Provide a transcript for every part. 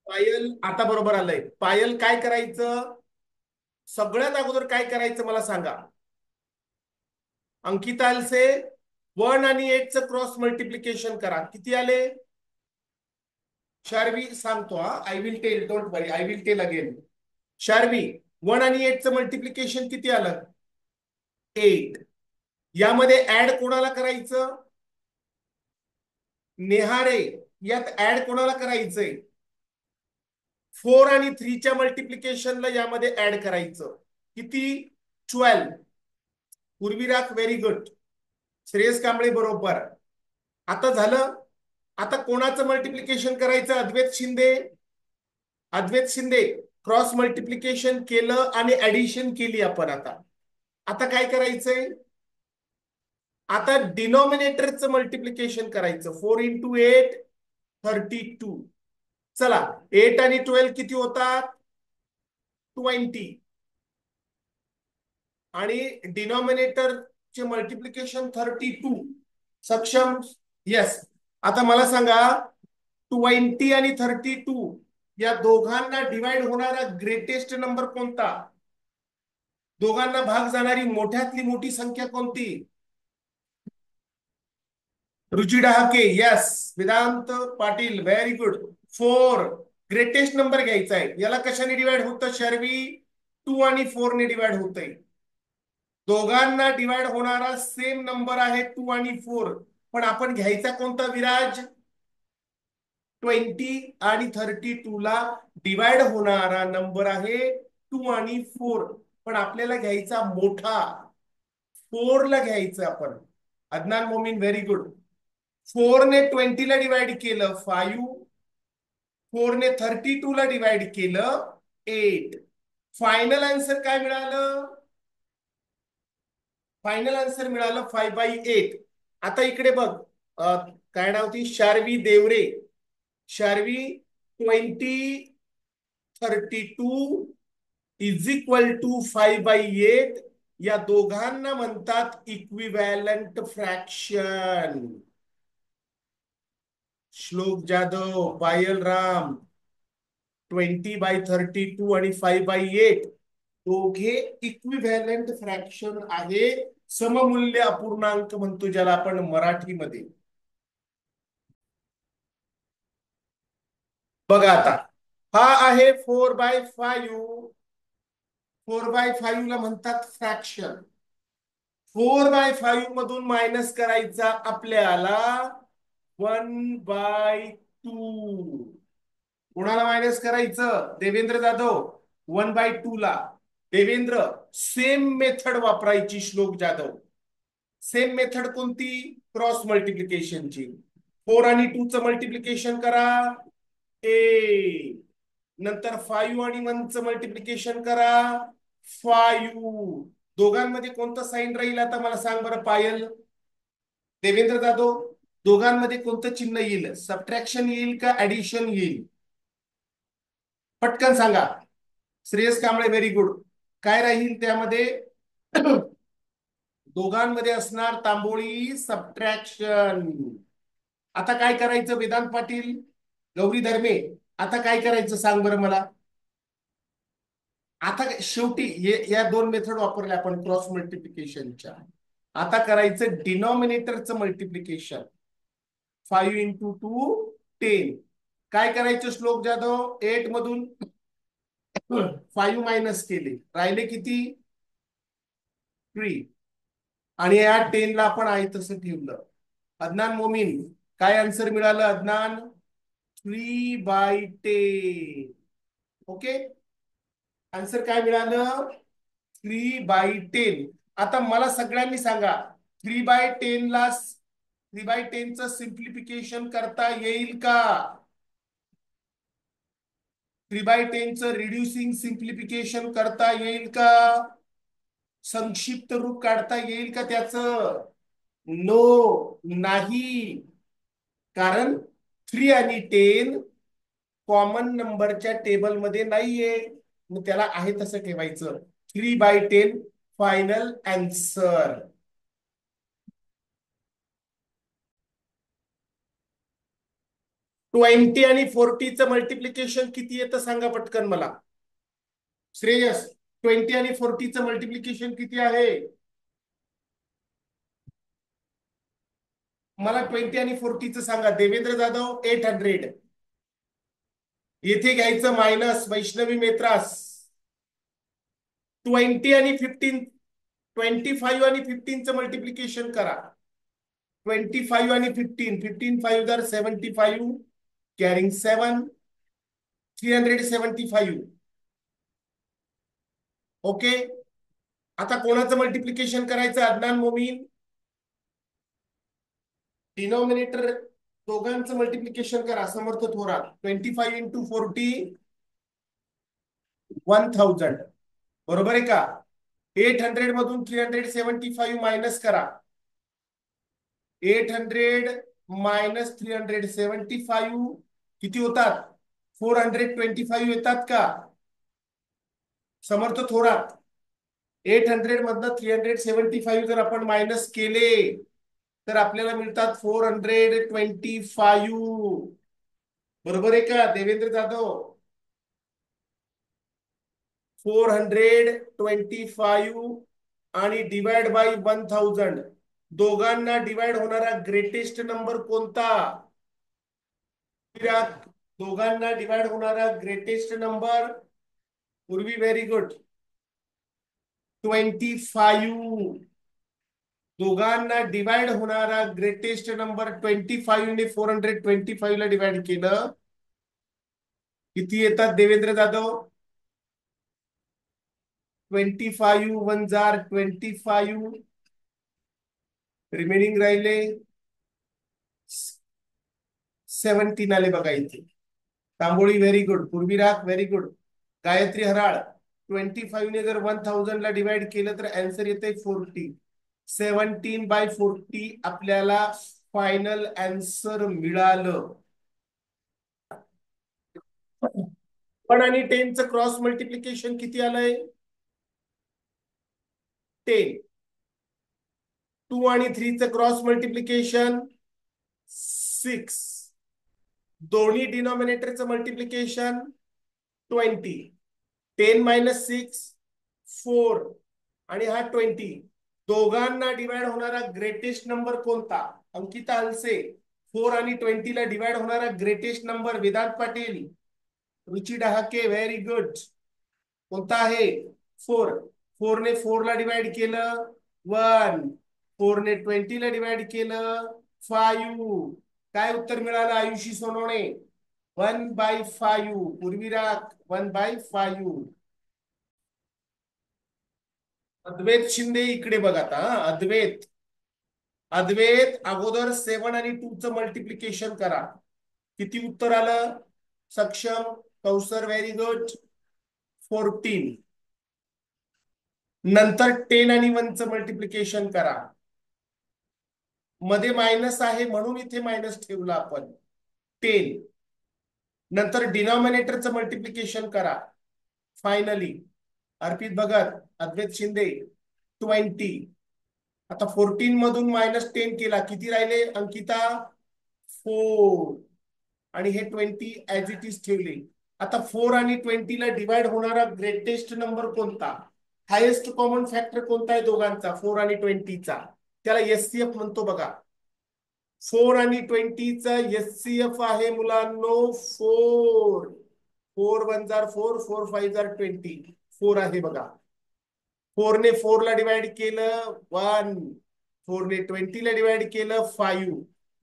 पायल आता बरोबर आलंय. पायल काय करायचं? सगळ्यात अगोदर काय करायचं मला सांगा. अंकिता से 1 आणि 8 चं क्रॉस मल्टिप्लिकेशन करा. किती आले? शार्वी सांगतो हा. I will tell, don't worry, I will tell again. Sharvi, 1 आणि 8 चं मल्टिप्लिकेशन किती आलं? 8. यामध्ये ऍड कोणाला करायचं? नेहारे, यात ऍड कोणाला करायचंय? 4 आणि 3च्या मल्टिप्लिकेशनला यामध्ये ऍड करायचं. किती? 12. पूर्वीराख व्हेरी गुड. श्रेयस कांबळे बरोबर. आता झालं. आता कोणाचं मल्टिप्लिकेशन करायचं? अद्वैत शिंदे. अद्वैत शिंदे, क्रॉस मल्टिप्लिकेशन केलं आणि ऍडिशन केली आपण. आता आता काय करायचंय? आता डिनॉमिनेटरचं मल्टिप्लिकेशन करायचं. 4 × 8 32. चला, 8 आणि 12 किती होतात? 20. आणि डिनॉमिनेटरचे मल्टिप्लिकेशन 32. सक्षम? येस. आता मला सांगा, 20 आणि 32 या दोघांना डिवाइड होणारा ग्रेटेस्ट नंबर कोणता? दोघांना भाग जाणारी मोठ्यातली मोठी संख्या कोणती? Ruchi Dahake, yes. Vedant Patil, very good. 4. Greatest number घ्यायचा आहे. याला कशाने डिवाइड होतं शर्वी? 2 आणि 4 ने डिवाइड होतंय. दोघांना डिवाइड होणारा सेम नंबर आहे 2 आणि 4. पण आपण घ्यायचा कोणता विराज? 20 आणि 32 ला डिवाइड होणारा नंबर आहे 2 आणि 4. पण आपल्याला घ्यायचा मोठा 4 ला घ्यायचं आपण. Adnan Momin, very good. 4 ने 20 ला डिवाइड केलं 5. 4 ने 32 ला डिवाइड केलं 8. फायनल आन्सर काय मिळालं? फायनल आन्सर मिळालं 5/8. आता इकडे बघ, काय नाव ती? Sharvi Deore. Sharvi, 20 32 is equal to 5/8. या दोघांना म्हणतात इक्विव्हॅलंट फ्रॅक्शन. श्लोक जाधव, पायल राम, 20/32 आणि 5/8 दोघे इक्विव्हॅलंट फ्रॅक्शन आहे. सममूल्य अपूर्णांक म्हणतो ज्याला आपण मराठीमध्ये. बघा आता, हा आहे 4/5. 4/5 ला म्हणतात फ्रॅक्शन. 4/5 मधून मायनस करायचा आपल्याला 1/2. कोणाला मायनस करायचं? देवेंद्र जाधव, 1/2 ला. देवेंद्र, सेम मेथड वापरायची. श्लोक जाधव, सेम मेथड कोणती? क्रॉस मल्टिप्लिकेशनची. 4 आणि 2चं मल्टिप्लिकेशन करा, ए. नंतर 5 आणि 1चं मल्टिप्लिकेशन करा, 5. दोघांमध्ये कोणतं साईन राहील आता मला सांग बरं पायल. देवेंद्र जाधव, दोघांमध्ये कोणतं चिन्ह येईल? सबट्रॅक्शन येईल का ऍडिशन येईल? पटकन सांगा. Shreyas Kamble, very good. काय राहील त्यामध्ये? दोघांमध्ये असणार तांबोळी, सबट्रॅक्शन. आता काय करायचं वेदांत पाटील, गौरी धर्मे? आता काय करायचं सांग बरं मला. आता शेवटी या दोन मेथड वापरल्या आपण क्रॉस मल्टिप्लिकेशनच्या. आता करायचं डिनॉमिनेटरचं मल्टिप्लिकेशन. 5 × 2 10. काय करायचं श्लोक जाधव? 8 मधून 5 मायनस केले, राहिले किती? 3. आणि या 10 ला आपण आहे तसं ठेवलं. अदनान मोमीन, काय आन्सर मिळालं अदनान? 3/10. ओके, आन्सर काय मिळालं? 3/10. आता मला सगळ्यांनी सांगा, 3/10चं सिम्प्लिफिकेशन करता येईल का? 3/10चं रिड्युसिंग सिम्प्लिफिकेशन करता येईल का? संक्षिप्त रूप काढता येईल का त्याचं? नो, नाही. कारण 3 आणि 10 कॉमन नंबरच्या टेबलमध्ये नाहीये. मग त्याला आहे तसं ठेवायचं. 3/10 फायनल आन्सर. 20 आणि 40चं मल्टिप्लिकेशन किती येतं सांगा पटकन मला. श्रेयस, 20 आणि 40चं मल्टिप्लिकेशन किती आहे? मला 20 आणि 40चं सांगा. देवेंद्र जाधव 800. येथे घ्यायचं मायनस. वैष्णवी मेत्रास 20 आणि 15, 25 आणि 15चं मल्टिप्लिकेशन करा. 25 आणि 15, 15 5 जर 75, कॅरिंग 7, 375. ओके. आता कोणाचं मल्टिप्लिकेशन करायचं? अदनान मोमीन. डिनॉमिनेटर दोघांचं मल्टिप्लिकेशन करा. समर्थ थोरात 25 इंटू 40, 1000. बरोबर आहे का? 800 मधून 375 मायनस करा. 800 मायनस 375 किती होतात? 425 येतात का? समर्थ थोरात 800 मधनं 375 जर आपण मायनस केले तर आपल्याला मिळतात 425. बरोबर आहे का देवेंद्र जाधव? 425 आणि डिवाइड बाय 1000. दोघांना डिवाइड होणारा ग्रेटेस्ट नंबर कोणता? दोघांना डिवाइड होणारा ग्रेटेस्ट नंबर. पूर्वी व्हेरी गुड. 25. दोघांना डिवाइड होणारा ग्रेटेस्ट नंबर 25 ने 425 ला डिवाइड केलं किती येतात देवेंद्र जाधव? 25 1 जार 25. रिमेनिंग राहिले 17 आले बघा इथे. Tamboli very good. Purvirag very good. Gayatri Haral 25 ने जर 1000 ला डिवाइड केलं तर आन्सर येते 40. 17/40 आपल्याला फायनल आन्सर मिळालं. 1 आणि 10चं क्रॉस मल्टिप्लिकेशन किती आलंय? 10. 2 आणि 3चं क्रॉस मल्टिप्लिकेशन 6. दोन्ही डिनॉमिनेटरचं मल्टिप्लिकेशन 20. 10 मायनस 6 4 आणि हा 20. दोघांना डिवाइड होणारा ग्रेटेस्ट नंबर कोणता? अंकिता अलसे 4 आणि 20 ला डिवाइड होणारा ग्रेटेस्ट नंबर. वेदांत पाटील, रुची डहाके व्हेरी गुड. कोणता आहे? 4. 4 ने 4 ला डिवाइड केलं 1. 4 ने 20 ला डिवाइड केलं 5. काय उत्तर मिळालं आयुषी सोनवणे? 1/5. पूर्वीराग 1/5. अद्वैत शिंदे इकडे बघा आता. अद्वैत अद्वैत अगोदर 7 आणि 2चं मल्टिप्लिकेशन करा. किती उत्तर आलं? सक्षम कौसर व्हेरी गुड. 14. नंतर 10 आणि 1चं मल्टिप्लिकेशन करा. मध्ये मायनस आहे म्हणून इथे मायनस ठेवला आपण. 10. नंतर डिनॉमिनेटरचं मल्टिप्लिकेशन करा. फायनली अर्पित भगत, अद्वैत शिंदे 20. आता 14 मधून -10 केला किती राहिले अंकिता? 4. आणि हे 20 ऍज इट इज ठेवले. आता 4 आणि 20 ला डिवाइड होणारा ग्रेटेस्ट नंबर कोणता? हायेस्ट कॉमन फॅक्टर कोणता आहे दोघांचा 4 आणि 20चा? त्याला एससीएफ म्हणतो बघा. 4 आणि 20चा एससीएफ आहे मुलांनो 4. 4 1 जार 4, 4 5 जार 20. 4 आहे बघा. 4 ने 4 ला डिवाइड केलं 1. 4 ने 20 ला डिवाइड केलं 5.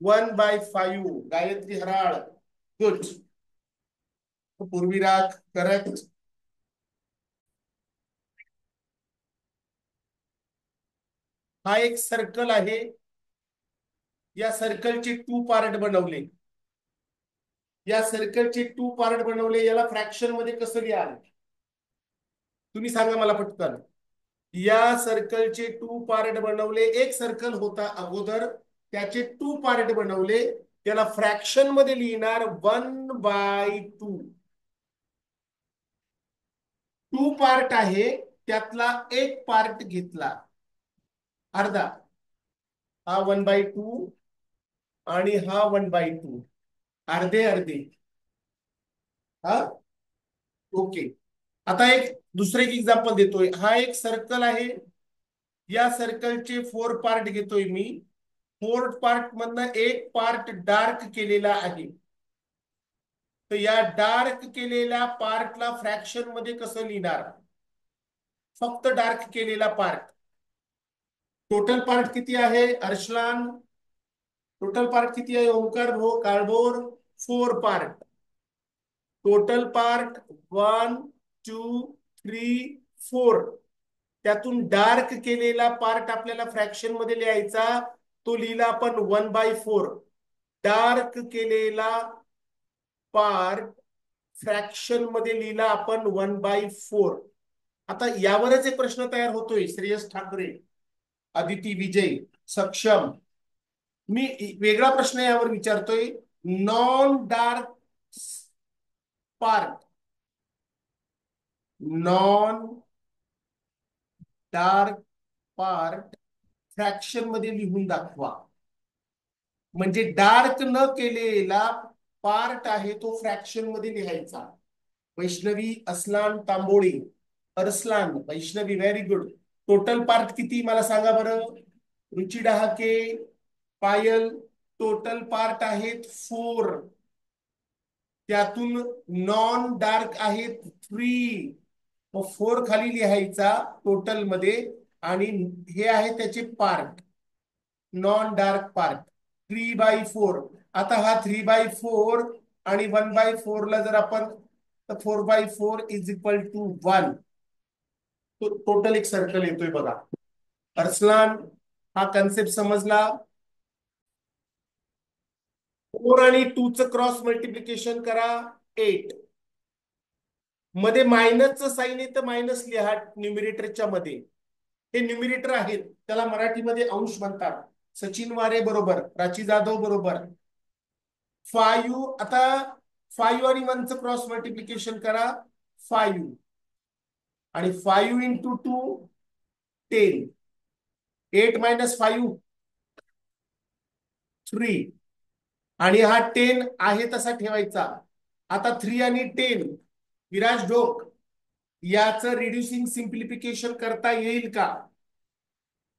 1/5. गायत्री हराळ गुड. पूर्वीराग करेक्ट. हा एक सर्कल आहे. या सर्कलचे 2 पार्ट बनवले. या सर्कलचे 2 पार्ट बनवले. याला फ्रॅक्शन मध्ये कसं लिहाल तुम्ही सांगा मला पटकन. या सर्कलचे 2 पार्ट बनवले. एक सर्कल होता अगोदर त्याचे 2 पार्ट बनवले. त्याला फ्रॅक्शन मध्ये लिहिणार 1/2. 2 पार्ट आहे त्यातला एक पार्ट घेतला अर्धा. हा 1/2 आणि हा 1/2. अर्धे अर्धे. हा, ओके. आता एक दुसरं एक एक्झाम्पल देतोय. हा एक सर्कल आहे. या सर्कलचे 4 पार्ट घेतोय मी. 4 पार्ट मधनं एक पार्ट डार्क केलेला आहे. तर या डार्क केलेल्या पार्टला फ्रॅक्शन मध्ये कसं लिहिणार? फक्त डार्क केलेला पार्ट. टोटल पार्ट किती आहे अर्शलान? टोटल पार्ट किती आहे Omkar Kalbhor? 4 part. Total part 1 2 3 4. त्यातून डार्क केलेला पार्ट आपल्याला फ्रॅक्शन मध्ये लिहायचा. तो लिहिला आपण 1/4. डार्क केलेला पार्ट फ्रॅक्शन मध्ये लिहिला आपण 1/4. आता यावरच एक प्रश्न तयार होतोय. श्रेयस ठाकरे, अदिती विजय, सक्षम, मी वेगळा प्रश्न यावर विचारतोय. Non dark part, non dark part fraction मध्ये लिहून दाखवा. म्हणजे डार्क न केलेला पार्ट आहे तो फ्रॅक्शन मध्ये लिहायचा. Vaishnavi अस्लान Tamboli, Arsalan Vaishnavi, very good. Total part किती मला सांगा बरं? रुची डहाके, पायल, टोटल पार्ट आहेत 4. त्यातून नॉन डार्क आहेत 3. मग 4 खाली लिहायचा टोटल मध्ये. आणि हे आहे त्याचे पार्ट, नॉन डार्क पार्ट 3/4. आता हा 3/4 आणि 1/4 ला जर आपण, तर 4/4 इज इक्वल टू 1. तो टोटल एक सर्कल येतोय बघा. अर्सलान, हा कन्सेप्ट समजला? 4 आणि 2 च क्रॉस मल्टिप्लिकेशन करा, 8. मध्ये मायनसचं साईन आहे तर मायनस लिहा न्यूमिरेटरच्या मध्ये. हे न्यूमिरेटर आहेत, त्याला मराठीमध्ये अंश म्हणतात. सचिन वारे बरोबर, प्राची जाधव बरोबर. 5, आता 5 आणि 1 च क्रॉस मल्टिप्लिकेशन करा, 5. आणि 5 इंटू 2 10. 8 - 5 3. आणि हा 10 आहे तसा ठेवायचा. आता 3 आणि 10, विराज ढोक, याचं रिड्युसिंग सिम्प्लिफिकेशन करता येईल का?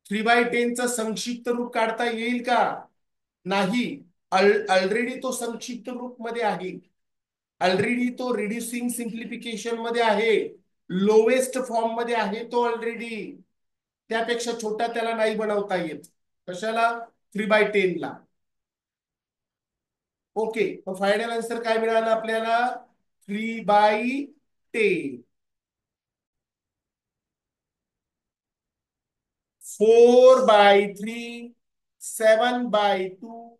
3/10 चं संक्षिप्त रूप काढता येईल का? नाही. ऑलरेडी तो संक्षिप्त रूप मध्ये आहे. ऑलरेडी तो रिड्युसिंग सिम्प्लिफिकेशन मध्ये आहे. लोवेस्ट फॉर्म मध्ये आहे तो ऑलरेडी. त्यापेक्षा छोटा त्याला नाही बनवता येत. कशाला? 3/10 ला. ओके, मग फायनल आन्सर काय मिळालं आपल्याला? 3/10. 4/3, 7/2,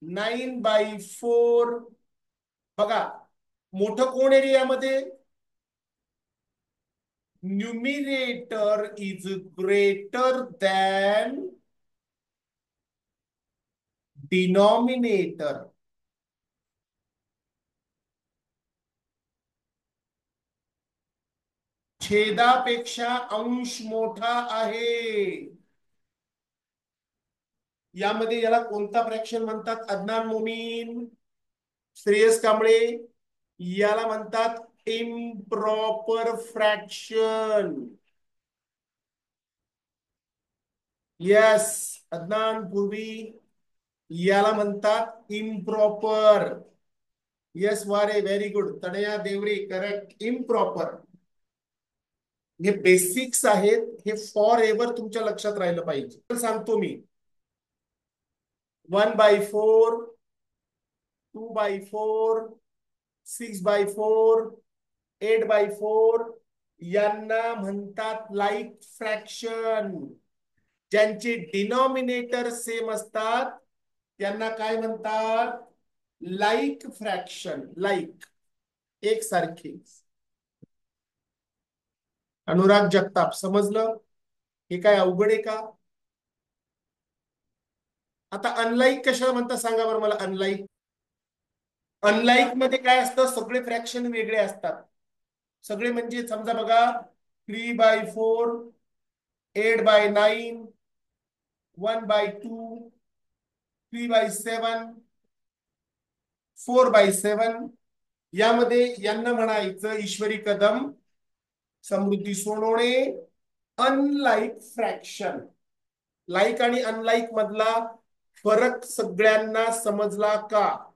9/4. बघा, मोठं कोण आहे यामध्ये? Numerator is greater than denominator. छेदापेक्षा अंश मोठा आहे. यामध्ये याला कोणता फ्रॅक्शन म्हणतात अदनान मोमीन, श्रेयस कांबळे? याला म्हणतात improper fraction. Yes Adnan Purvi, याला म्हणतात improper. Yes Ware, very good. Tanaya Deore, correct, improper. हे बेसिक्स आहेत, हे फॉर एव्हर तुमच्या लक्षात राहिलं पाहिजे. सांगतो मी, 1/4, 2/4, 6/4, 8/4 यांना म्हणतात लाईक फ्रॅक्शन. ज्यांचे डिनॉमिनेटर सेम असतात त्यांना काय म्हणतात? Like fraction. लाईक, एकसारखे. अनुराग जगताप, समजलं? हे काय अवघड आहे का? आता अनलाईक कशाला म्हणतात सांगा बरं मला. अनलाईक, अनलाईक मध्ये काय असतं? सगळे फ्रॅक्शन वेगळे असतात. सगळे म्हणजे समजा बघा, 3/4, 8/9, 1/2, 3/7, 4/7. यामध्ये यांना म्हणायचं Ishwari Kadam, Samruddhi Sonawane. Unlike fraction. Like आणि अनलाईक मधला फरक सगळ्यांना समजला का?